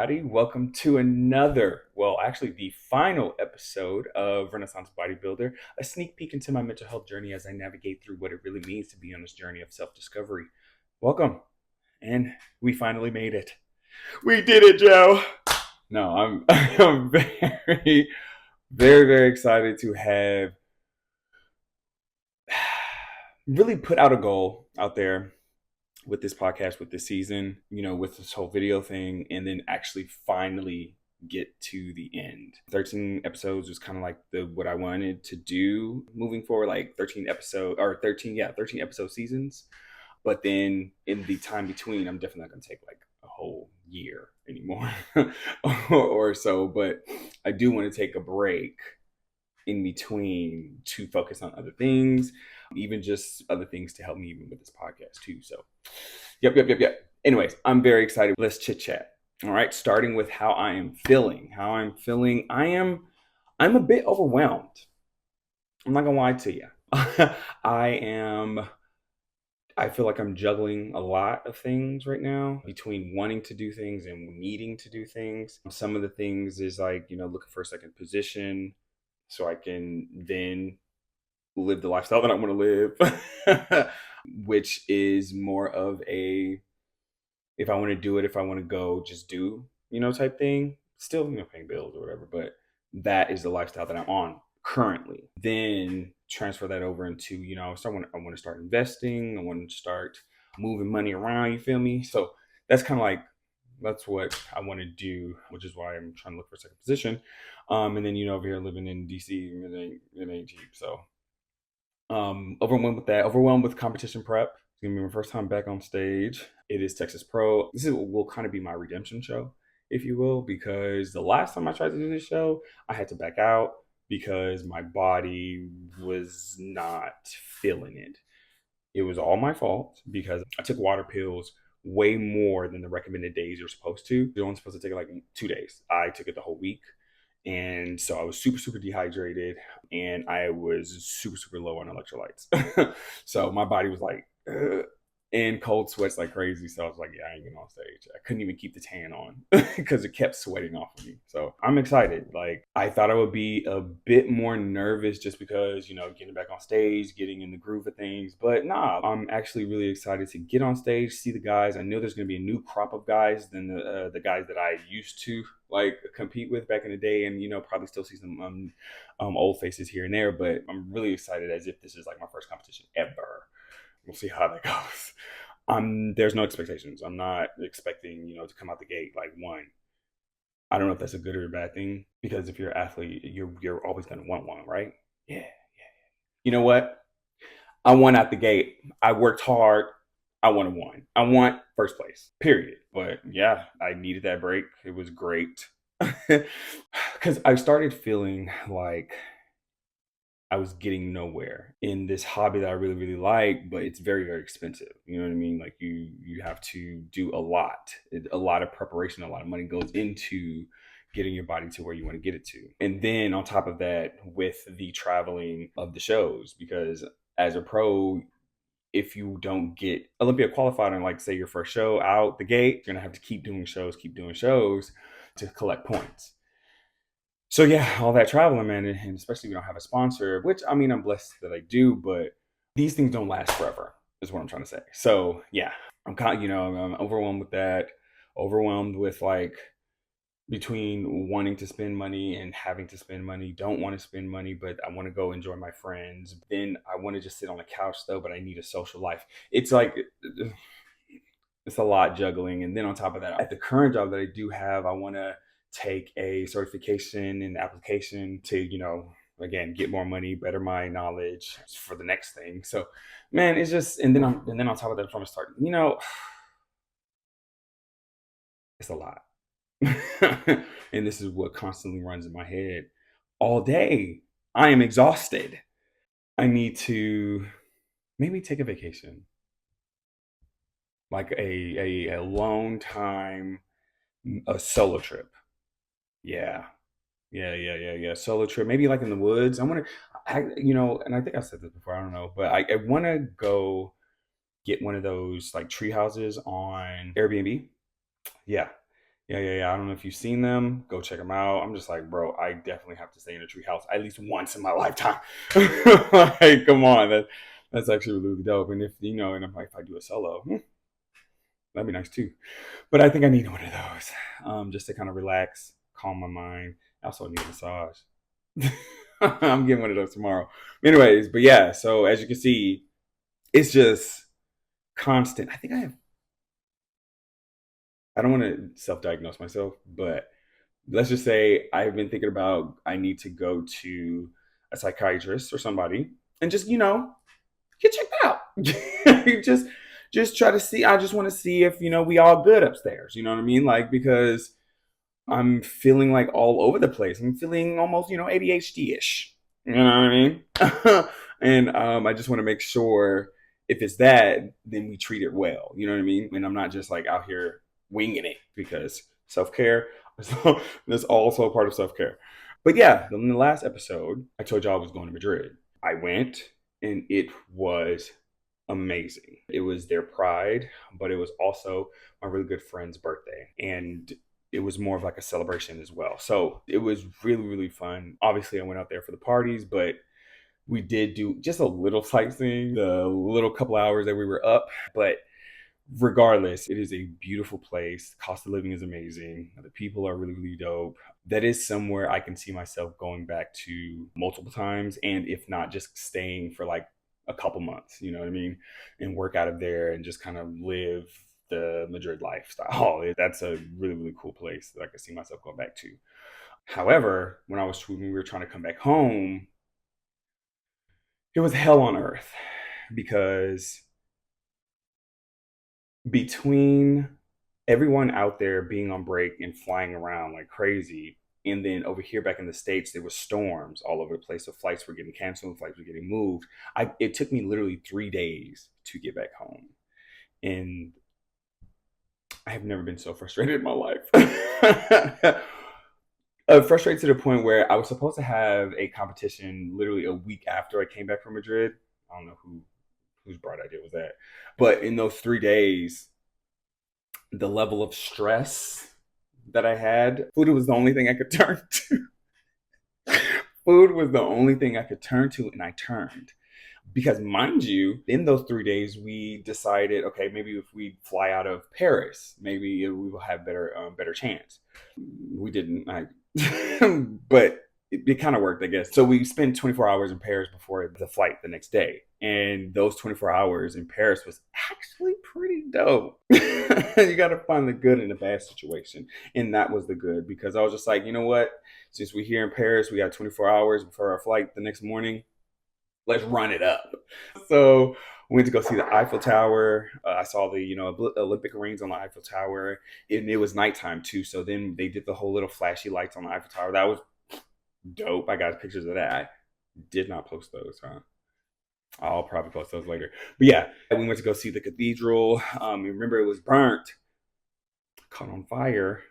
everybody. Welcome to actually the final episode of Renaissance-Bodybuilder, a sneak peek into my mental health journey as I navigate through what it really means to be on this journey of self-discovery. Welcome. And we finally made it. We did it, Joe. No, I'm very, very, very excited to have really put out a goal out there with this podcast, with this season, with this whole video thing, and then actually finally get to the end. 13 episodes was kind of like what I wanted to do moving forward, like 13 episode seasons. But then in the time between, I'm definitely not going to take like a whole year anymore or so. But I do want to take a break in between to focus on other things, even just other things to help me even with this podcast too. So yep. Anyways, I'm very excited. Let's chit chat. All right, starting with how I am feeling. I'm a bit overwhelmed. I'm not gonna lie to you. I feel like I'm juggling a lot of things right now between wanting to do things and needing to do things. Some of the things is like, looking for a second position so I can then live the lifestyle that I want to live, which is more of a, if I want to do it, if I want to go, just do, type thing. Still, paying bills or whatever, but that is the lifestyle that I'm on currently. Then transfer that over into, I want to start investing. I want to start moving money around. You feel me? So that's kind of like, that's what I want to do, which is why I'm trying to look for a second position. And then, over here living in DC, it ain't cheap. So overwhelmed with that, overwhelmed with competition prep. It's gonna be my first time back on stage. It is Texas Pro. This will kind of be my redemption show, if you will, because the last time I tried to do this show, I had to back out because my body was not feeling it. It was all my fault because I took water pills way more than the recommended days you're supposed to. You're only supposed to take it like 2 days. I took it the whole week. And so I was super, super dehydrated and I was super, super low on electrolytes. So my body was like, and cold sweats like crazy. So I was like, yeah, I ain't getting on stage. I couldn't even keep the tan on because it kept sweating off of me. So I'm excited. Like, I thought I would be a bit more nervous just because, getting back on stage, getting in the groove of things. But nah, I'm actually really excited to get on stage, see the guys. I know there's going to be a new crop of guys than the guys that I used to like compete with back in the day, and probably still see some old faces here and there. But I'm really excited as if this is like my first competition ever. We'll see how that goes. There's no expectations. I'm not expecting, to come out the gate like one. I don't know if that's a good or a bad thing, because if you're an athlete, you're always going to want one, right? Yeah. You know what? I won out the gate. I worked hard. I won. I want first place, period. But yeah, I needed that break. It was great. Because I started feeling like I was getting nowhere in this hobby that I really, really like, but it's very, very expensive. You know what I mean? Like you have to do a lot of preparation, a lot of money goes into getting your body to where you want to get it to. And then on top of that, with the traveling of the shows, because as a pro, if you don't get Olympia qualified on, like, say, your first show out the gate, you're gonna have to keep doing shows to collect points. So yeah, all that traveling, man, and especially if you don't have a sponsor, which, I mean, I'm blessed that I do, but these things don't last forever, is what I'm trying to say. So yeah, I'm I'm overwhelmed with that, overwhelmed with like between wanting to spend money and having to spend money. Don't want to spend money, but I want to go enjoy my friends. Then I want to just sit on the couch though, but I need a social life. It's like, it's a lot juggling. And then on top of that, at the current job that I do have, I want to take a certification and application to, again, get more money, better my knowledge for the next thing. So man, it's just, and then on top of that, I'm trying to start, it's a lot. And this is what constantly runs in my head all day. I am exhausted. I need to maybe take a vacation, like a alone time, a solo trip. Yeah. Solo trip, maybe like in the woods. And I think I said this before, I don't know, but I want to go get one of those like tree houses on Airbnb. Yeah. Yeah. I don't know if you've seen them. Go check them out. I'm just like, bro, I definitely have to stay in a tree house at least once in my lifetime. Like, come on, that's actually really dope. And if you know, and if I do a solo, that'd be nice too. But I think I need one of those, just to kind of relax, calm my mind. I also need a massage. I'm getting one of those tomorrow. Anyways, but yeah. So as you can see, it's just constant. I think I have. I don't want to self-diagnose myself, but let's just say I've been thinking about I need to go to a psychiatrist or somebody and just get checked out. just try to see. I just want to see if we all good upstairs. You know what I mean? Like, because I'm feeling like all over the place. I'm feeling almost ADHD ish. You know what I mean? And I just want to make sure if it's that, then we treat it well. You know what I mean? And I'm not just like out here winging it, because self care that's also a part of self care. But yeah, in the last episode, I told y'all I was going to Madrid. I went, and it was amazing. It was their pride, but it was also my really good friend's birthday. And it was more of like a celebration as well. So it was really, really fun. Obviously, I went out there for the parties, but we did do just a little sightseeing, the little couple hours that we were up. But regardless, it is a beautiful place. Cost of living is amazing. The people are really, really dope. That is somewhere I can see myself going back to multiple times. And if not, just staying for like a couple months, you know what I mean? And work out of there and just kind of live the Madrid lifestyle. That's a really, really cool place that I could see myself going back to. However, when we were trying to come back home, it was hell on earth, because between everyone out there being on break and flying around like crazy, and then over here back in the States, there was storms all over the place. So flights were getting canceled, flights were getting moved. It took me literally 3 days to get back home. And I have never been so frustrated in my life. Frustrated to the point where I was supposed to have a competition literally a week after I came back from Madrid. I don't know whose bright idea was that. But in those 3 days, the level of stress that I had, food was the only thing I could turn to. Food was the only thing I could turn to, and I turned. Because mind you, in those 3 days, we decided, okay, maybe if we fly out of Paris, maybe we will have better chance. We didn't, but it kind of worked, I guess. So we spent 24 hours in Paris before the flight the next day. And those 24 hours in Paris was actually pretty dope. You got to find the good in the bad situation. And that was the good, because I was just like, you know what? Since we're here in Paris, we got 24 hours before our flight the next morning. Let's run it up. So we went to go see the Eiffel Tower. I saw the Olympic rings on the Eiffel Tower, and it was nighttime too. So then they did the whole little flashy lights on the Eiffel Tower. That was dope. I got pictures of that. I did not post those, huh? I'll probably post those later. But yeah, we went to go see the cathedral. Remember, it was burnt, caught on fire.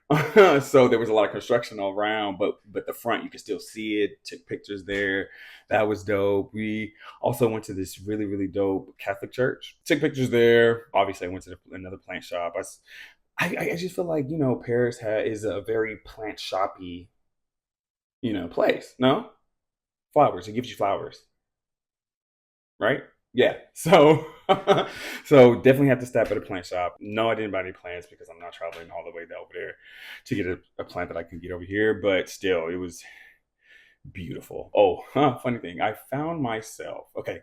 So there was a lot of construction all around, but the front, you could still see it. Took pictures there. That was dope. We also went to this really, really dope Catholic church. Took pictures there. Obviously, I went to another plant shop. I just feel like, Paris is a very plant shoppy, place. No? Flowers. It gives you flowers, right? Yeah. So so definitely have to stop at a plant shop. No, I didn't buy any plants because I'm not traveling all the way over there to get a plant that I can get over here. But still, it was beautiful. Oh, funny thing. I found myself. Okay.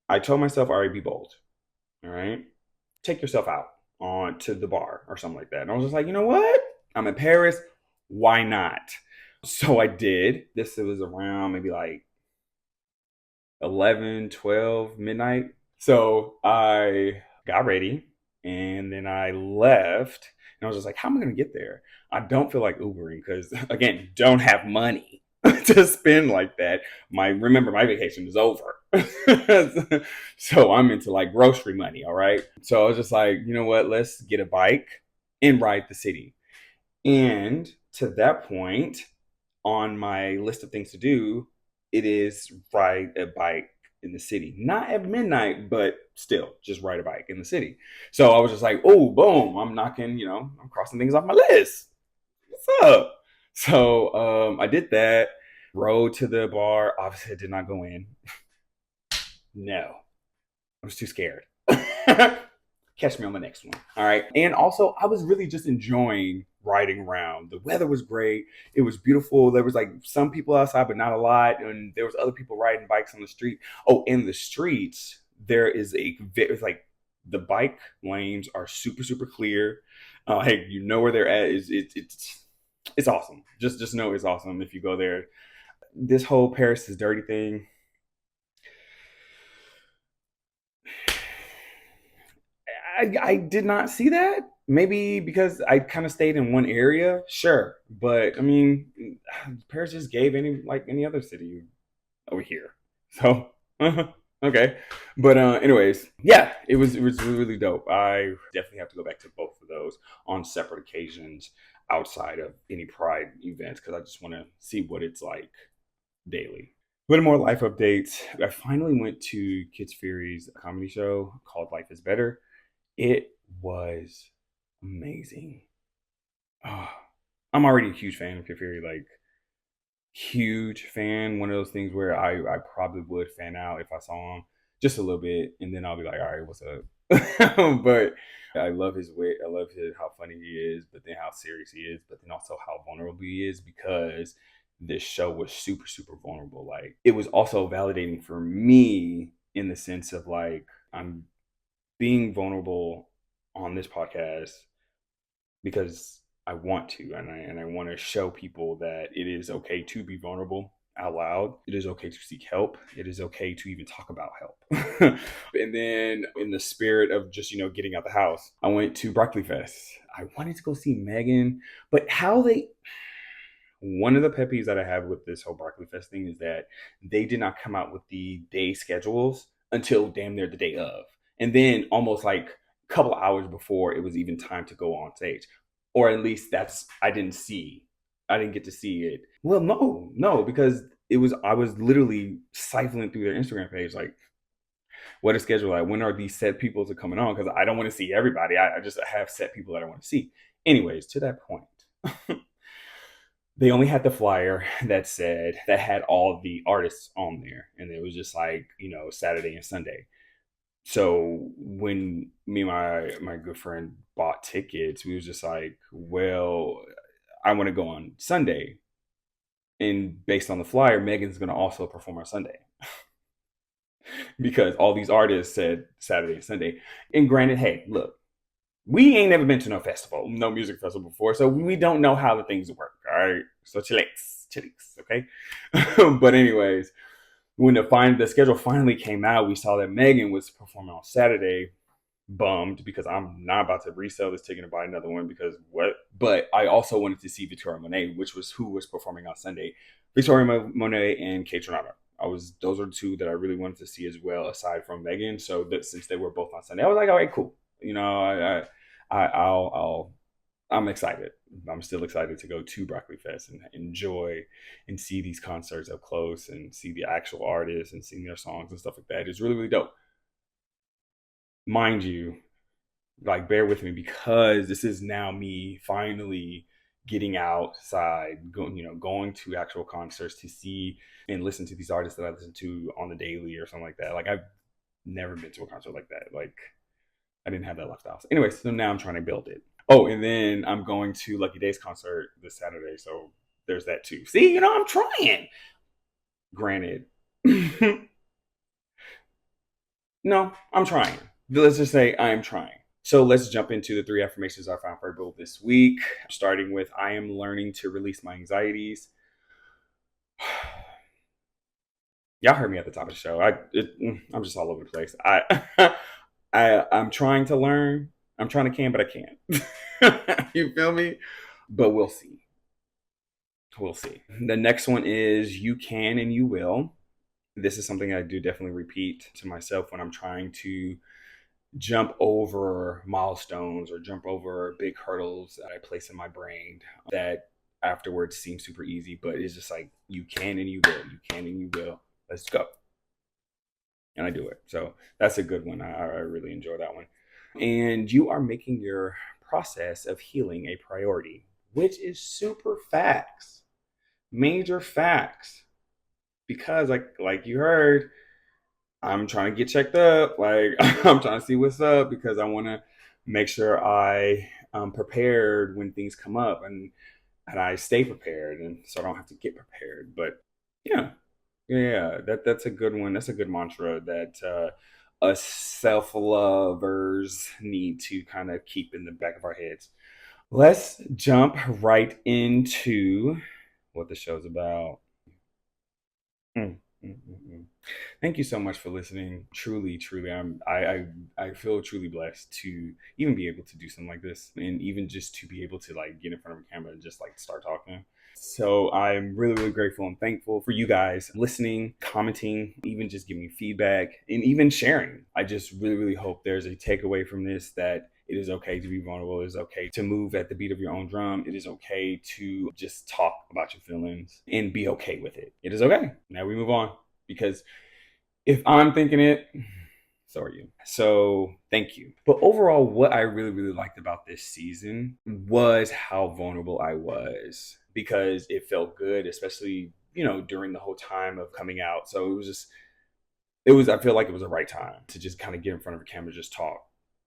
I told myself, all right, be bold. All right. Take yourself out on to the bar or something like that. And I was just like, you know what? I'm in Paris. Why not? So I did. This was around maybe like 11, 12, midnight. So I got ready, and then I left, and I was just like, how am I going to get there? I don't feel like Ubering because, again, don't have money to spend like that. Remember, my vacation is over. So I'm into like grocery money. All right. So I was just like, you know what? Let's get a bike and ride the city. And to that point, on my list of things to do, it is ride a bike in the city. Not at midnight, but still, just ride a bike in the city. So I was just like, oh, boom, I'm knocking, I'm crossing things off my list. What's up? So I did that, rode to the bar. Obviously, I did not go in. No, I was too scared. Catch me on the next one. All right. And also, I was really just enjoying riding around. The weather was great. It was beautiful. There was like some people outside, but not a lot. And there was other people riding bikes on the street. Oh, in the streets, it's like the bike lanes are super, super clear. Hey, you know where they're at. It's awesome. Just know it's awesome if you go there. This whole Paris is dirty thing, I did not see that. Maybe because I kind of stayed in one area, sure. But I mean, Paris just gave any other city over here. So okay. But anyways, yeah, it was really, really dope. I definitely have to go back to both of those on separate occasions outside of any Pride events because I just want to see what it's like daily. A little more life updates. I finally went to Kids Fury's comedy show called Life is Better. It was amazing. Oh, I'm already a huge fan of Kid Fury, like huge fan. One of those things where I probably would fan out if I saw him just a little bit, and then I'll be like, all right, what's up? But I love his wit. I love how funny he is, but then how serious he is, but then also how vulnerable he is because this show was super, super vulnerable. Like it was also validating for me in the sense of like I'm being vulnerable on this podcast because I want to and I want to show people that it is okay to be vulnerable out loud. It is okay to seek help. It is okay to even talk about help. And then in the spirit of just, getting out the house, I went to Broccoli Fest. I wanted to go see Megan, but one of the pet peeves that I have with this whole Broccoli Fest thing is that they did not come out with the day schedules until damn near the day of. And then almost like a couple hours before it was even time to go on stage. Or at least I didn't get to see it. Well, no, because I was literally siphoning through their Instagram page, like, what is scheduled? Like, when are these set people to coming on? Because I don't want to see everybody. I just have set people that I want to see. Anyways, to that point, they only had the flyer that had all the artists on there, and it was just like Saturday and Sunday. So when me and my good friend bought tickets, we was just like, well, I want to go on Sunday, and based on the flyer, Megan's going to also perform on Sunday because all these artists said Saturday and Sunday. And granted, hey, look, we ain't never been to no music festival before, so we don't know how the things work. All right, so chillax, okay. But anyways, when the schedule finally came out, we saw that Megan was performing on Saturday. Bummed because I'm not about to resell this ticket and buy another one because what? But I also wanted to see Victoria Monet, which was who was performing on Sunday. Victoria Monet and Kate Renata. Those are the two that I really wanted to see as well, aside from Megan. So that since they were both on Sunday, I was like, all right, cool. I'm excited. I'm still excited to go to Broccoli Fest and enjoy and see these concerts up close and see the actual artists and sing their songs and stuff like that. It's really, really dope. Mind you, like bear with me because this is now me finally getting outside, going to actual concerts to see and listen to these artists that I listen to on the daily or something like that. Like I've never been to a concert like that. Like I didn't have that left out. Anyway, so now I'm trying to build it. Oh, and then I'm going to Lucky Day's concert this Saturday, so there's that too. See, I'm trying. Granted, no, I'm trying. Let's just say I am trying. So let's jump into the 3 affirmations I found favorable this week, starting with I am learning to release my anxieties. Y'all heard me at the top of the show. I'm just all over the place. I'm trying to learn. I'm trying to but I can't. You feel me? But we'll see. We'll see. The next one is you can and you will. This is something I do definitely repeat to myself when I'm trying to jump over milestones or jump over big hurdles that I place in my brain that afterwards seem super easy, but it's just like you can and you will. You can and you will. Let's go. and I do it. So that's a good one. I really enjoy that one. And you are making your process of healing a priority, which is super facts, major facts. Because like you heard, I'm trying to get checked up. Like I'm trying to see what's up because I want to make sure I am prepared when things come up, and I stay prepared, and so I don't have to get prepared. But yeah, yeah, that's a good one. That's a good mantra that us self lovers need to kind of keep in the back of our heads. Let's jump right into what the show's about. Mm, mm, mm, mm. Thank you so much for listening. Truly, truly, I feel truly blessed to even be able to do something like this, and even just to be able to like get in front of a camera and just like start talking. So I'm really, really grateful and thankful for you guys listening, commenting, even just giving me feedback, and even sharing. I just really, really hope there's a takeaway from this that it is okay to be vulnerable. It is okay to move at the beat of your own drum. It is okay to just talk about your feelings and be okay with it. It is okay. Now we move on because if I'm thinking it, so are you. So thank you. But overall, what I really, really liked about this season was how vulnerable I was because it felt good, especially, during the whole time of coming out. So I feel like it was the right time to just kind of get in front of a camera, just talk,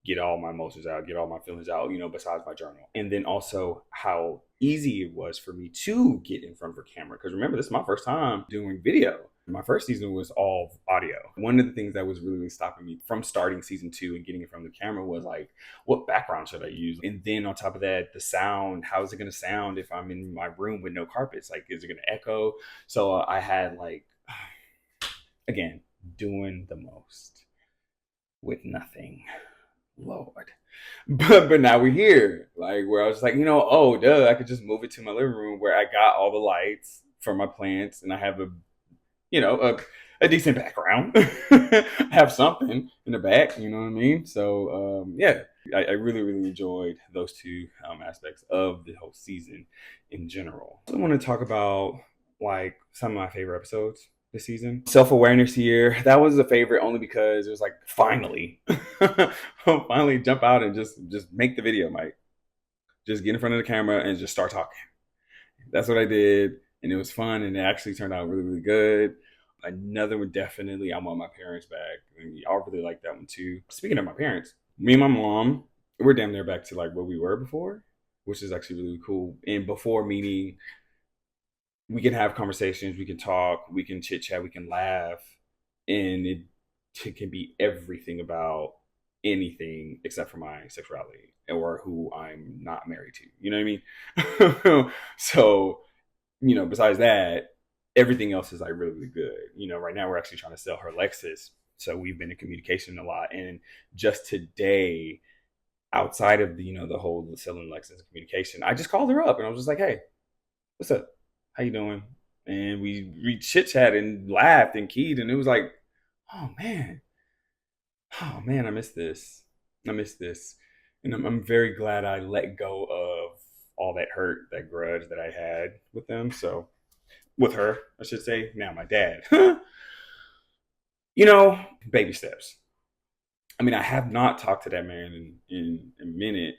get all my emotions out, get all my feelings out, besides my journal. And then also how easy it was for me to get in front of a camera. Because remember, this is my first time doing video. My first season was all audio. One of the things that was really, really stopping me from starting season 2 and getting in front of the camera was like, what background should I use? And then on top of that, the sound, how is it going to sound if I'm in my room with no carpets? Like, is it going to echo? So I had like, again, doing the most with nothing. Lord. But now we're here. Like where I was just like, oh duh, I could just move it to my living room where I got all the lights for my plants and I have a decent background. I have something in the back, you know what I mean? So yeah. I really, really enjoyed those two aspects of the whole season in general. I want to talk about like some of my favorite episodes this season. Self-awareness year. That was a favorite only because it was like finally finally jump out and just make the video, Mike. Just get in front of the camera and just start talking. That's what I did. And it was fun and it actually turned out really, really good. Another one, definitely, I want my parents back. And y'all really like that one too. Speaking of my parents, me and my mom, we're damn near back to like where we were before, which is actually really cool. And before meaning we can have conversations, we can talk, we can chit chat, we can laugh, and it can be everything about anything except for my sexuality or who I'm not married to. You know what I mean? So, besides that, everything else is like really, really good. Right now we're actually trying to sell her Lexus. So we've been in communication a lot. And just today, outside of the whole selling Lexus communication, I just called her up and I was just like, hey, what's up? How you doing? And we chit chat and laughed and keyed, and it was like, oh man, I miss this. I miss this, and I'm very glad I let go of all that hurt, that grudge that I had with them. So with her, I should say. Now my dad, baby steps. I mean, I have not talked to that man in a minute,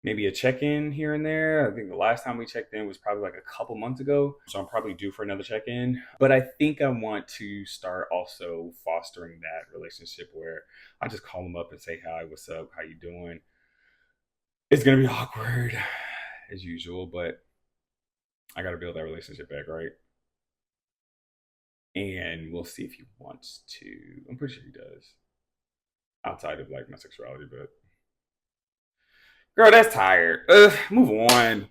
maybe a check-in here and there. I think the last time we checked in was probably like a couple months ago. So I'm probably due for another check-in. But I think I want to start also fostering that relationship where I just call him up and say, hi, what's up? How you doing? It's going to be awkward as usual, but I got to build that relationship back, right? And we'll see if he wants to. I'm pretty sure he does. Outside of like my sexuality, but girl, that's tired. Move on.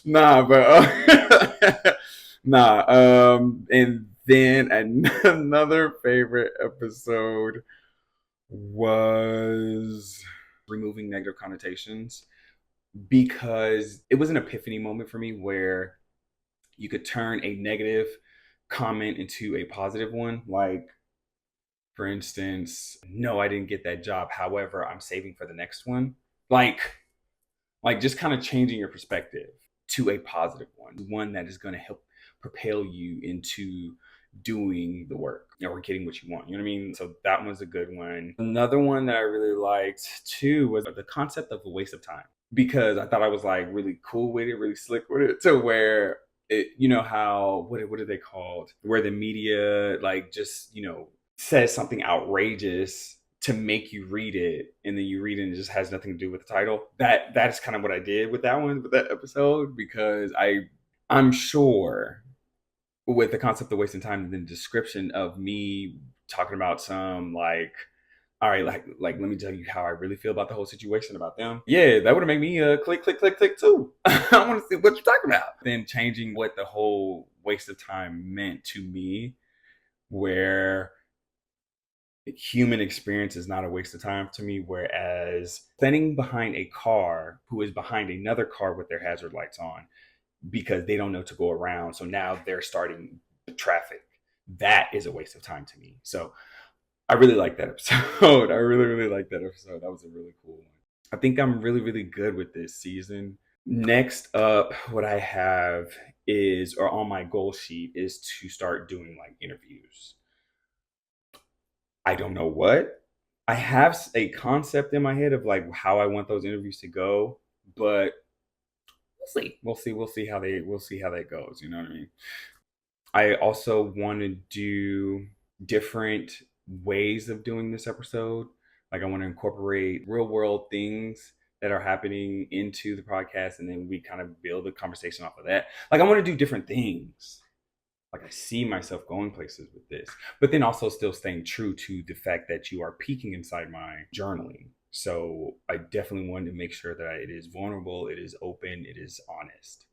Nah, but nah. And then another favorite episode was removing negative connotations because it was an epiphany moment for me where you could turn a negative comment into a positive one. Like, for instance, no, I didn't get that job. However, I'm saving for the next one. Like just kind of changing your perspective to a positive one that is going to help propel you into doing the work or getting what you want. You know what I mean? So that was a good one. Another one that I really liked too was the concept of a waste of time, because I thought I was like really cool with it, really slick with it, to where it, you know, how, what are they called? Where the media like just, you know, says something outrageous to make you read it, and then you read it and it just has nothing to do with the title. That's kind of what I did with that one, with that episode, because I'm sure with the concept of wasting time and the description of me talking about some like, all right, like let me tell you how I really feel about the whole situation about them. Yeah, that would have made me click too. I want to see what you're talking about. Then changing what the whole waste of time meant to me, where human experience is not a waste of time to me, whereas standing behind a car who is behind another car with their hazard lights on because they don't know to go around, so now they're starting the traffic, that is a waste of time to me. So I really like that episode. I really like that episode. That was a really cool one. I think I'm really good with this season. Next up, what I have is, or on my goal sheet, is to start doing like interviews. I don't know what. I have a concept in my head of like how I want those interviews to go, but we'll see how that goes. You know what I mean? I also want to do different ways of doing this episode. Like I want to incorporate real world things that are happening into the podcast, and then we kind of build a conversation off of that. Like I want to do different things. Like I see myself going places with this, but then also still staying true to the fact that you are peeking inside my journaling. So I definitely wanted to make sure that it is vulnerable, it is open, it is honest.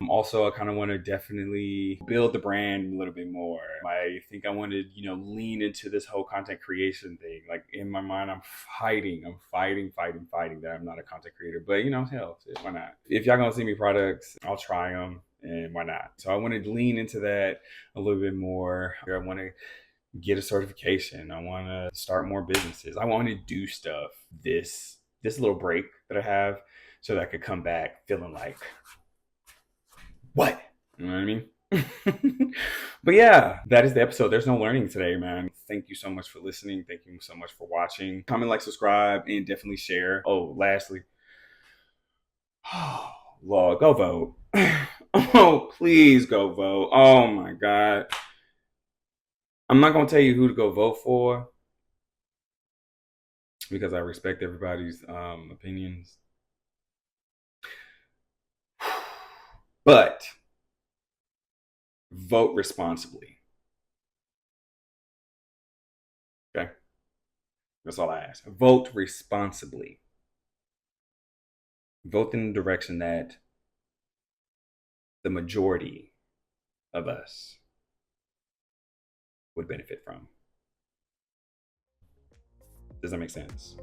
Also, I kind of want to definitely build the brand a little bit more. I think I want to, you know, lean into this whole content creation thing. Like in my mind, I'm fighting that I'm not a content creator. But, you know, hell, why not? If y'all gonna see me products, I'll try them, and why not? So I want to lean into that a little bit more. I want to get a certification. I want to start more businesses. I want to do stuff this little break that I have, so that I could come back feeling like, what? You know what I mean? But yeah, that is the episode. There's no learning today, man. Thank you so much for listening. Thank you so much for watching. Comment, like, subscribe, and definitely share. Oh, lastly, oh, Lord, go vote. Oh, please go vote. Oh my God. I'm not going to tell you who to go vote for, because I respect everybody's opinions. But vote responsibly. Okay? That's all I ask. Vote responsibly. Vote in the direction that the majority of us would benefit from. Does that make sense?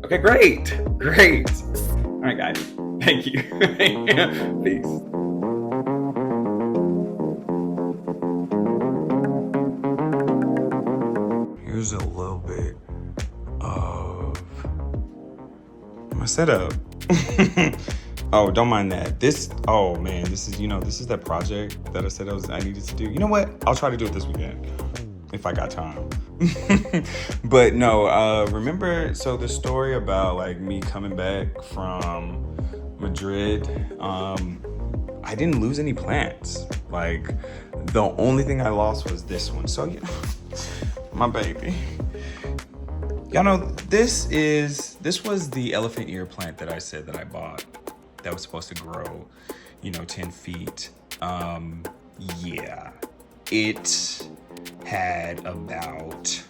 Okay, great. All right, guys. Thank you. Peace. Here's a little bit of my setup. Oh, don't mind that. This is that project that I said I needed to do. You know what? I'll try to do it this weekend if I got time. But no, remember, so the story about like me coming back from Madrid, I didn't lose any plants. Like the only thing I lost was this one. So yeah, my baby. Y'all know this was the elephant ear plant that I said that I bought that was supposed to grow, 10 feet. Yeah, it had about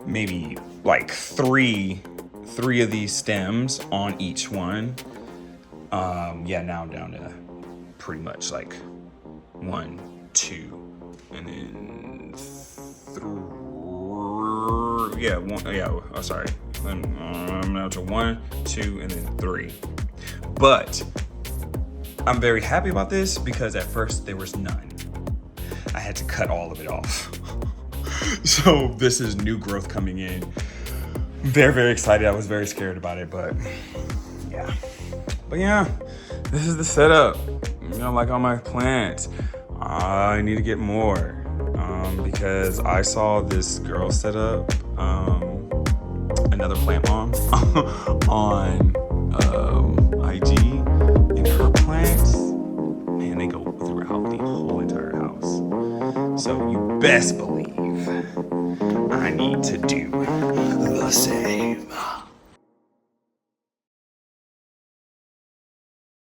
maybe like three of these stems on each one. Now I'm down to pretty much like 1, 2, and then 3. Sorry. I'm now to 1, 2, and then 3. But I'm very happy about this because at first there was none. I had to cut all of it off. So this is new growth coming in. Very, very excited. I was very scared about it, but yeah, this is the setup. Like all my plants. I need to get more because I saw this girl set up another plant mom on IG, and her plants, man, they go throughout the whole entire house. So you best believe I need to do the same.